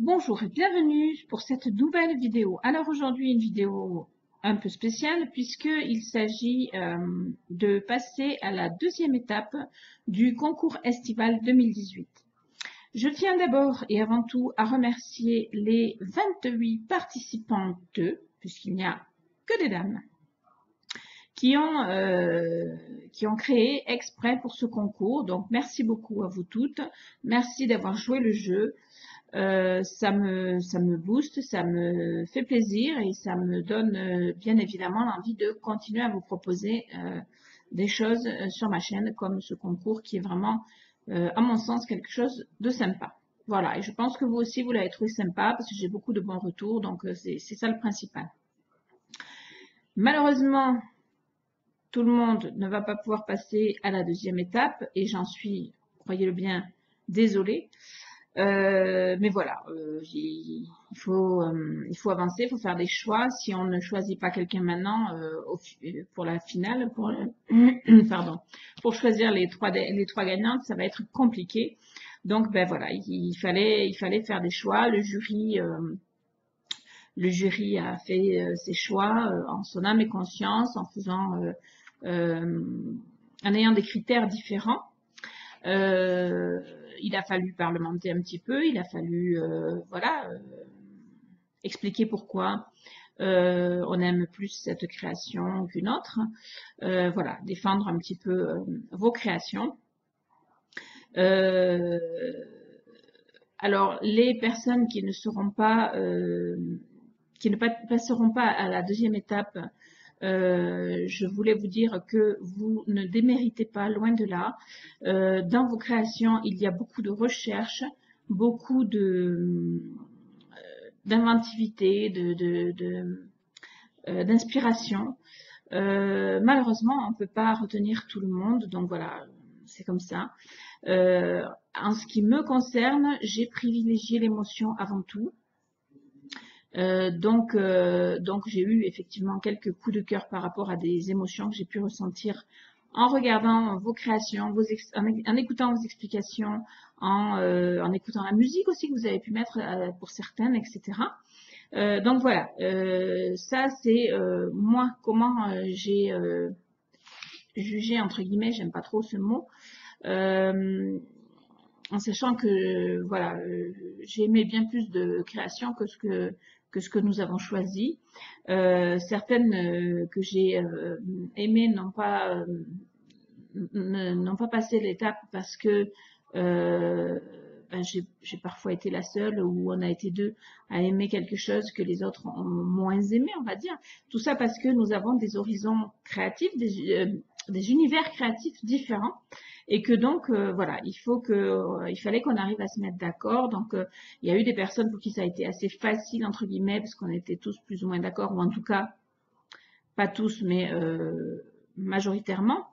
Bonjour et bienvenue pour cette nouvelle vidéo. Alors aujourd'hui une vidéo un peu spéciale puisqu'il s'agit de passer à la deuxième étape du concours estival 2018. Je tiens d'abord et avant tout à remercier les 28 participantes, puisqu'il n'y a que des dames, qui ont créé exprès pour ce concours. Donc merci beaucoup à vous toutes. Merci d'avoir joué le jeu. Ça me booste, ça me fait plaisir et ça me donne bien évidemment l'envie de continuer à vous proposer des choses sur ma chaîne comme ce concours qui est vraiment, à mon sens, quelque chose de sympa. Voilà, et je pense que vous aussi, vous l'avez trouvé sympa parce que j'ai beaucoup de bons retours, donc c'est ça le principal. Malheureusement, tout le monde ne va pas pouvoir passer à la deuxième étape et j'en suis, croyez-le bien, désolée. Mais voilà, il faut avancer, il faut faire des choix. Si on ne choisit pas quelqu'un maintenant pour la finale, pardon, pour choisir les trois gagnantes, ça va être compliqué. Donc ben voilà, il fallait faire des choix. Le jury a fait ses choix en son âme et conscience, en ayant des critères différents. Il a fallu parlementer un petit peu, il a fallu expliquer pourquoi on aime plus cette création qu'une autre. Voilà, défendre un petit peu vos créations. Alors, les personnes qui ne seront pas, qui ne passeront pas à la deuxième étape, je voulais vous dire que vous ne déméritez pas, loin de là. Dans vos créations, il y a beaucoup de recherche, beaucoup d'inventivité, d'inspiration. Malheureusement, on ne peut pas retenir tout le monde, donc voilà, c'est comme ça. En ce qui me concerne, j'ai privilégié l'émotion avant tout. Donc j'ai eu effectivement quelques coups de cœur par rapport à des émotions que j'ai pu ressentir en regardant vos créations, en écoutant vos explications, en écoutant la musique aussi que vous avez pu mettre pour certaines, etc. Donc voilà, ça c'est moi comment j'ai jugé entre guillemets, j'aime pas trop ce mot, en sachant que voilà, j'aimais bien plus de créations que ce que nous avons choisi. Certaines que j'ai aimées n'ont pas passé l'étape parce que j'ai parfois été la seule ou on a été deux à aimer quelque chose que les autres ont moins aimé, on va dire. Tout ça parce que nous avons des horizons créatifs, des univers créatifs différents. Et que donc, voilà, il fallait qu'on arrive à se mettre d'accord. Donc, il y a eu des personnes pour qui ça a été assez facile, entre guillemets, parce qu'on était tous plus ou moins d'accord, ou en tout cas, pas tous, mais majoritairement.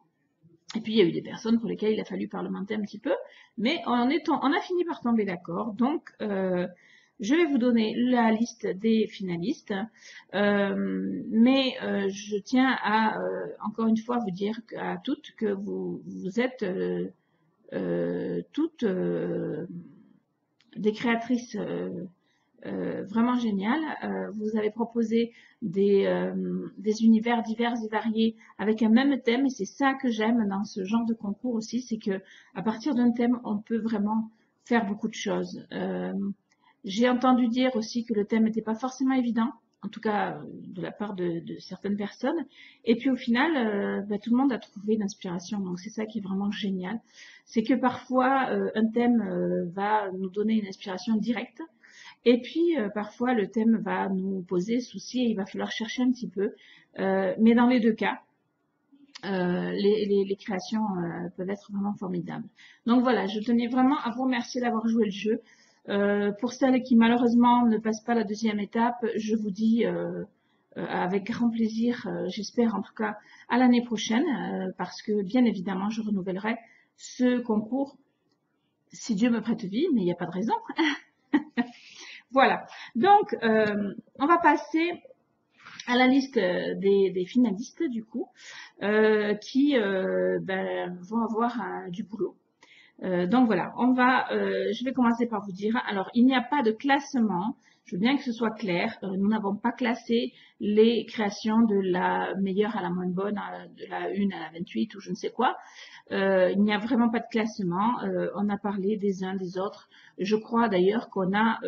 Et puis, il y a eu des personnes pour lesquelles il a fallu parlementer un petit peu. Mais on a fini par tomber d'accord. Donc, je vais vous donner la liste des finalistes, mais je tiens à, encore une fois, vous dire à toutes que vous êtes toutes des créatrices vraiment géniales. Vous avez proposé des univers divers et variés avec un même thème, et c'est ça que j'aime dans ce genre de concours aussi, c'est que à partir d'un thème, on peut vraiment faire beaucoup de choses. J'ai entendu dire aussi que le thème n'était pas forcément évident, en tout cas de la part de certaines personnes. Et puis au final, tout le monde a trouvé l'inspiration. Donc c'est ça qui est vraiment génial. C'est que parfois, un thème va nous donner une inspiration directe. Et puis parfois, le thème va nous poser souci et il va falloir chercher un petit peu. Mais dans les deux cas, les créations peuvent être vraiment formidables. Donc voilà, je tenais vraiment à vous remercier d'avoir joué le jeu. Pour celles qui malheureusement ne passent pas la deuxième étape, je vous dis avec grand plaisir, j'espère en tout cas à l'année prochaine, parce que bien évidemment je renouvellerai ce concours si Dieu me prête vie, mais il n'y a pas de raison. Voilà, donc on va passer à la liste des finalistes du coup, qui vont avoir du boulot. Donc voilà, je vais commencer par vous dire, alors il n'y a pas de classement, je veux bien que ce soit clair, nous n'avons pas classé les créations de la meilleure à la moins bonne, de la 1 à la 28 ou je ne sais quoi. Il n'y a vraiment pas de classement, on a parlé des uns des autres. Je crois d'ailleurs qu'on a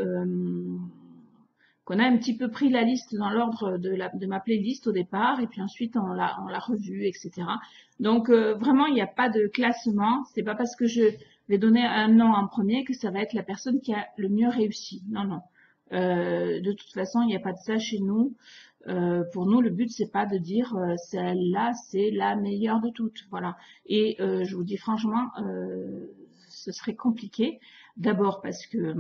un petit peu pris la liste dans l'ordre de ma playlist au départ, et puis ensuite on l'a revue, etc. Donc vraiment, il n'y a pas de classement. C'est pas parce que je vais donner un nom en premier que ça va être la personne qui a le mieux réussi. Non, non. De toute façon, il n'y a pas de ça chez nous. Pour nous, le but c'est pas de dire celle-là c'est la meilleure de toutes. Voilà. Et je vous dis franchement, ce serait compliqué. D'abord parce que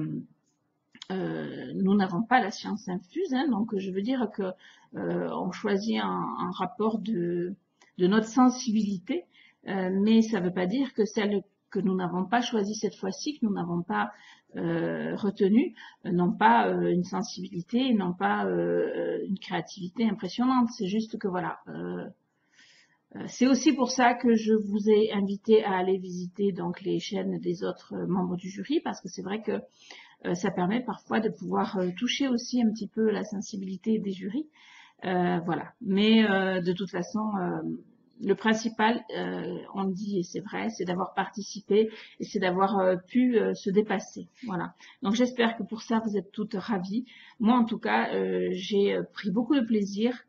nous n'avons pas la science infuse, hein, donc je veux dire que on choisit un rapport de notre sensibilité, mais ça ne veut pas dire que celle que nous n'avons pas choisie cette fois-ci, que nous n'avons pas retenue, n'ont pas une sensibilité, n'ont pas une créativité impressionnante. C'est juste que voilà. C'est aussi pour ça que je vous ai invité à aller visiter donc les chaînes des autres membres du jury, parce que c'est vrai que ça permet parfois de pouvoir toucher aussi un petit peu la sensibilité des jurys. Voilà. Mais de toute façon, le principal, on le dit et c'est vrai, c'est d'avoir participé et c'est d'avoir pu se dépasser. Voilà. Donc j'espère que pour ça, vous êtes toutes ravies. Moi, en tout cas, j'ai pris beaucoup de plaisir,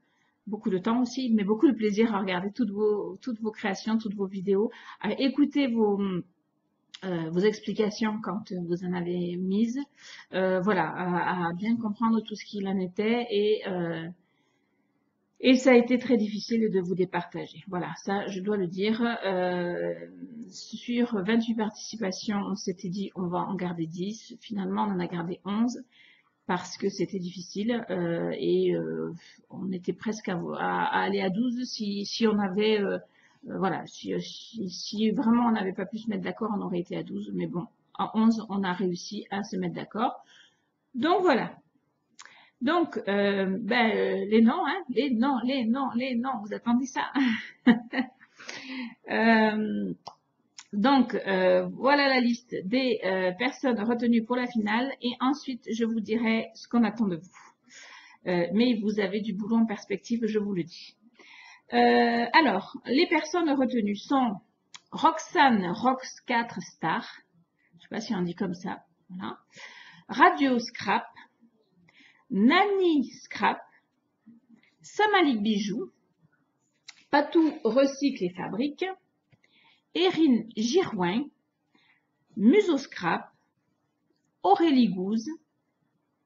beaucoup de temps aussi, mais beaucoup de plaisir à regarder toutes vos créations, toutes vos vidéos, à écouter vos explications quand vous en avez mises, voilà, à bien comprendre tout ce qu'il en était et ça a été très difficile de vous départager. Voilà, ça je dois le dire. Sur 28 participations, on s'était dit on va en garder 10. Finalement, on en a gardé 11 parce que c'était difficile et on était presque à aller à 12 si on avait voilà, si vraiment on n'avait pas pu se mettre d'accord, on aurait été à 12. Mais bon, à 11, on a réussi à se mettre d'accord. Donc voilà. Donc, les noms, hein, les noms, vous attendez ça. Donc, voilà la liste des personnes retenues pour la finale. Et ensuite, je vous dirai ce qu'on attend de vous. Mais vous avez du boulot en perspective, je vous le dis. Alors, les personnes retenues sont Roxane Rox 4 Star, je ne sais pas si on dit comme ça, voilà. Radio Scrap, Nani Scrap, Samalik Bijou, Patou Recycle et Fabrique, Erin Girouin, Muso Scrap, Aurélie Gouze,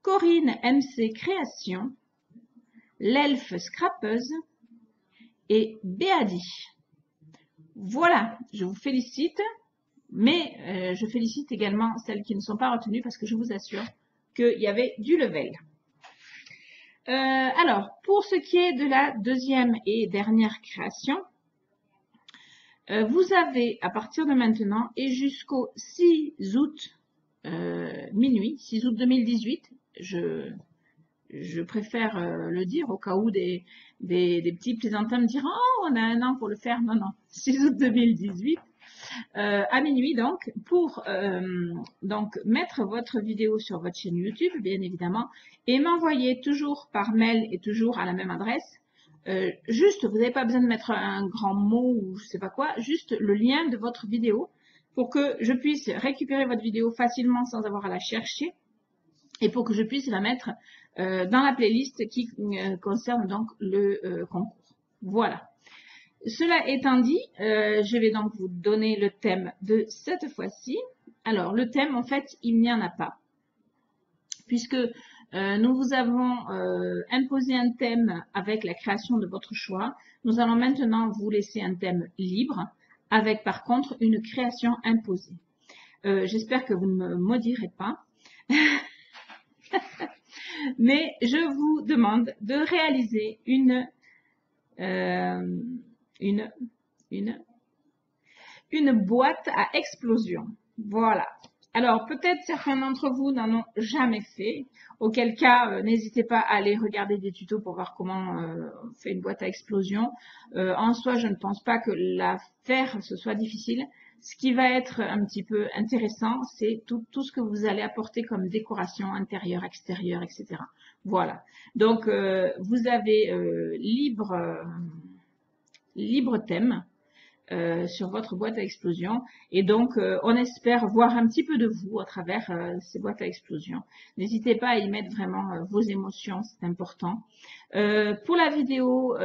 Corinne MC Création, l'Elfe Scrapeuse et Béadi. Voilà, je vous félicite. Mais je félicite également celles qui ne sont pas retenues parce que je vous assure qu'il y avait du level. Alors, pour ce qui est de la deuxième et dernière création, vous avez à partir de maintenant et jusqu'au 6 août minuit, 6 août 2018, je préfère le dire au cas où des petits plaisantins me diront « Oh, on a un an pour le faire ». Non, non, 6 août 2018. À minuit donc pour donc mettre votre vidéo sur votre chaîne YouTube bien évidemment et m'envoyer toujours par mail et toujours à la même adresse juste vous n'avez pas besoin de mettre un grand mot ou je sais pas quoi, juste le lien de votre vidéo pour que je puisse récupérer votre vidéo facilement sans avoir à la chercher et pour que je puisse la mettre dans la playlist qui concerne donc le concours. Voilà. Cela étant dit, je vais donc vous donner le thème de cette fois-ci. Alors, le thème, en fait, il n'y en a pas. Puisque nous vous avons imposé un thème avec la création de votre choix, nous allons maintenant vous laisser un thème libre, avec par contre une création imposée. J'espère que vous ne me maudirez pas. Mais je vous demande de réaliser une boîte à explosion. Voilà. Alors, peut-être certains d'entre vous n'en ont jamais fait, auquel cas, n'hésitez pas à aller regarder des tutos pour voir comment on fait une boîte à explosion. En soi, je ne pense pas que la faire, ce soit difficile. Ce qui va être un petit peu intéressant, c'est tout ce que vous allez apporter comme décoration intérieure, extérieure, etc. Voilà. Donc, vous avez libre thème. Sur votre boîte à explosion. Et donc, on espère voir un petit peu de vous à travers ces boîtes à explosion. N'hésitez pas à y mettre vraiment vos émotions, c'est important. Pour la vidéo,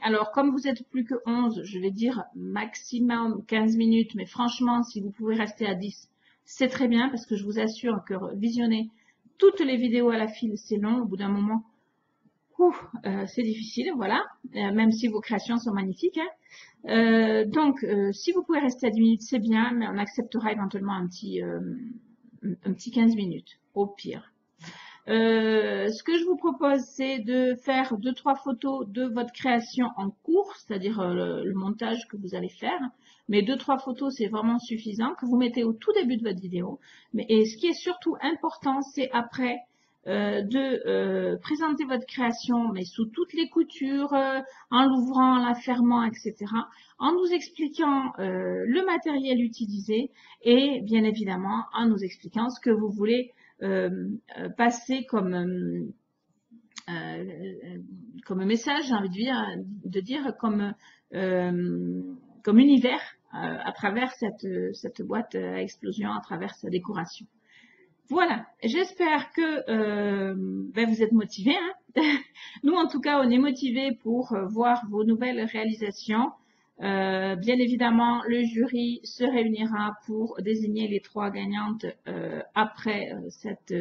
alors comme vous êtes plus que 11, je vais dire maximum 15 minutes, mais franchement, si vous pouvez rester à 10, c'est très bien parce que je vous assure que visionner toutes les vidéos à la file, c'est long. Au bout d'un moment, c'est difficile, voilà, même si vos créations sont magnifiques. Hein. Donc, si vous pouvez rester à 10 minutes, c'est bien, mais on acceptera éventuellement un petit 15 minutes, au pire. Ce que je vous propose, c'est de faire 2-3 photos de votre création en cours, c'est-à-dire le montage que vous allez faire. Mais 2-3 photos, c'est vraiment suffisant, que vous mettez au tout début de votre vidéo. Et ce qui est surtout important, c'est après de présenter votre création, mais sous toutes les coutures, en l'ouvrant, en la fermant, etc., en nous expliquant le matériel utilisé et bien évidemment en nous expliquant ce que vous voulez passer comme message, j'ai envie de dire comme univers à travers cette boîte à explosion, à travers sa décoration. Voilà, j'espère que vous êtes motivés. Hein. Nous, en tout cas, on est motivés pour voir vos nouvelles réalisations. Bien évidemment, le jury se réunira pour désigner les 3 gagnantes après cette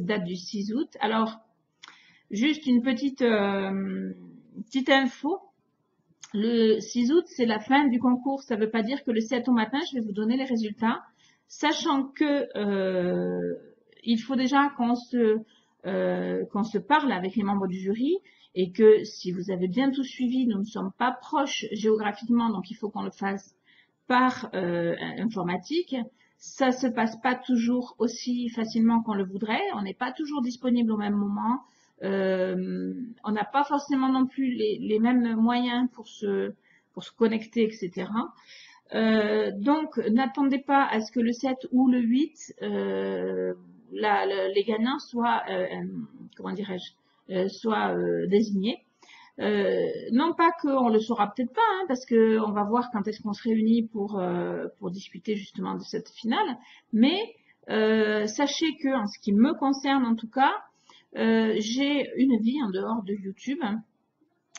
date du 6 août. Alors, juste une petite info. Le 6 août, c'est la fin du concours. Ça ne veut pas dire que le 7 au matin, je vais vous donner les résultats. Sachant que il faut déjà qu'on se parle avec les membres du jury et que si vous avez bien tout suivi, nous ne sommes pas proches géographiquement, donc il faut qu'on le fasse par informatique. Ça se passe pas toujours aussi facilement qu'on le voudrait. On n'est pas toujours disponible au même moment. On n'a pas forcément non plus les mêmes moyens pour se connecter, etc. Donc, n'attendez pas à ce que le 7 ou le 8, les gagnants soient, comment dirais-je, soient désignés. Non pas qu'on le saura peut-être pas, hein, parce qu'on va voir quand est-ce qu'on se réunit pour discuter justement de cette finale, mais sachez que, en ce qui me concerne en tout cas, j'ai une vie en dehors de YouTube,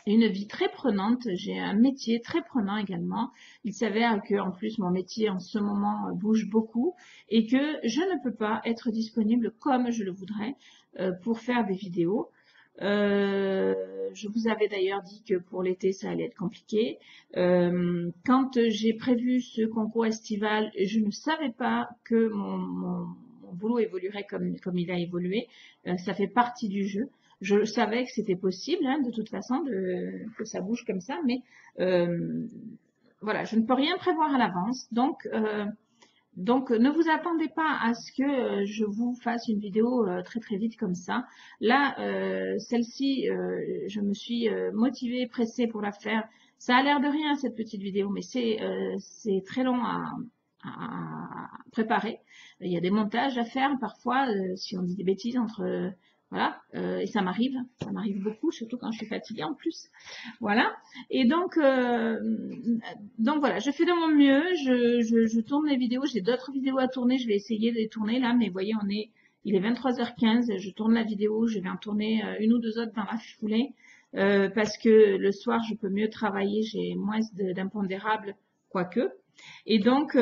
une vie très prenante, j'ai un métier très prenant également. Il s'avère que en plus mon métier en ce moment bouge beaucoup et que je ne peux pas être disponible comme je le voudrais pour faire des vidéos. Je vous avais d'ailleurs dit que pour l'été ça allait être compliqué. Quand j'ai prévu ce concours estival, je ne savais pas que mon boulot évoluerait comme il a évolué. Ça fait partie du jeu. Je savais que c'était possible, hein, de toute façon, que ça bouge comme ça, mais voilà, je ne peux rien prévoir à l'avance. Donc, ne vous attendez pas à ce que je vous fasse une vidéo très très vite comme ça. Là, celle-ci, je me suis motivée, pressée pour la faire. Ça a l'air de rien cette petite vidéo, mais c'est très long à préparer. Il y a des montages à faire parfois, si on dit des bêtises entre... voilà, et ça m'arrive beaucoup, surtout quand je suis fatiguée en plus. Voilà, et donc voilà, je fais de mon mieux, je tourne les vidéos, j'ai d'autres vidéos à tourner, je vais essayer de les tourner là, mais vous voyez, il est 23h15, je tourne la vidéo, je vais en tourner une ou deux autres dans la foulée, parce que le soir, je peux mieux travailler, j'ai moins d'impondérables, quoique, et donc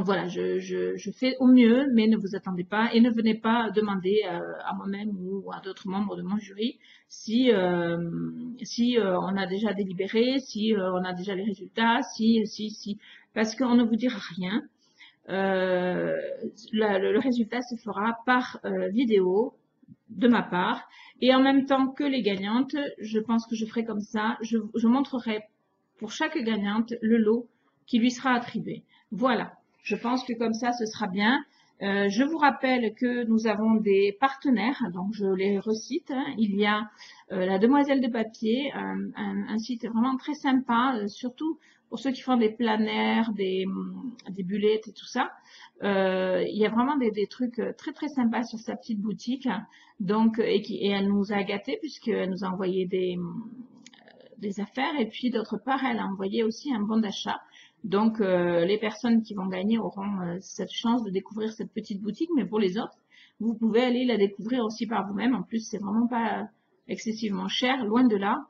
voilà, je fais au mieux, mais ne vous attendez pas et ne venez pas demander à moi-même ou à d'autres membres de mon jury si on a déjà délibéré, si on a déjà les résultats, parce qu'on ne vous dira rien. Le résultat se fera par vidéo de ma part et en même temps que les gagnantes, je pense que je ferai comme ça, je montrerai pour chaque gagnante le lot qui lui sera attribué. Voilà. Je pense que comme ça, ce sera bien. Je vous rappelle que nous avons des partenaires, donc je les recite. Hein. Il y a la Demoiselle de Papier, un site vraiment très sympa, surtout pour ceux qui font des planaires, des bullettes et tout ça. Il y a vraiment des trucs très très sympas sur sa petite boutique. Donc, et elle nous a gâtés puisqu'elle nous a envoyé des affaires et puis d'autre part, elle a envoyé aussi un bon d'achat. Donc, les personnes qui vont gagner auront cette chance de découvrir cette petite boutique, mais pour les autres, vous pouvez aller la découvrir aussi par vous-même. En plus, c'est vraiment pas excessivement cher, loin de là.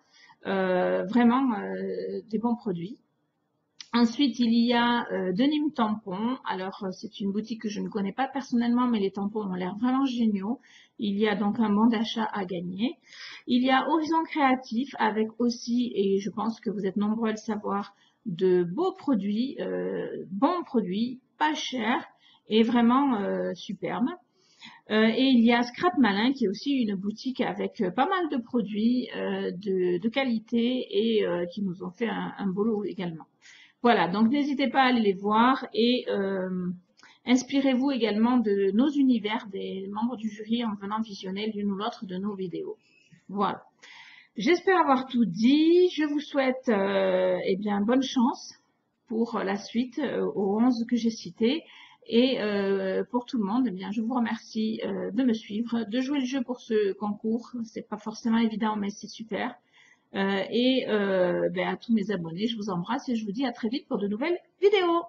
Vraiment des bons produits. Ensuite, il y a Denim Tampon. Alors, c'est une boutique que je ne connais pas personnellement, mais les tampons ont l'air vraiment géniaux. Il y a donc un bon d'achat à gagner. Il y a Horizon Créatif avec aussi, et je pense que vous êtes nombreux à le savoir, de beaux produits, bons produits, pas chers et vraiment superbes. Et il y a Scrap Malin qui est aussi une boutique avec pas mal de produits de qualité et qui nous ont fait un boulot également. Voilà, donc n'hésitez pas à aller les voir et inspirez-vous également de nos univers des membres du jury en venant visionner l'une ou l'autre de nos vidéos. Voilà. J'espère avoir tout dit. Je vous souhaite eh bien, bonne chance pour la suite aux 11 que j'ai cités. Et pour tout le monde, eh bien, je vous remercie de me suivre, de jouer le jeu pour ce concours. C'est pas forcément évident, mais c'est super. À tous mes abonnés, je vous embrasse et je vous dis à très vite pour de nouvelles vidéos.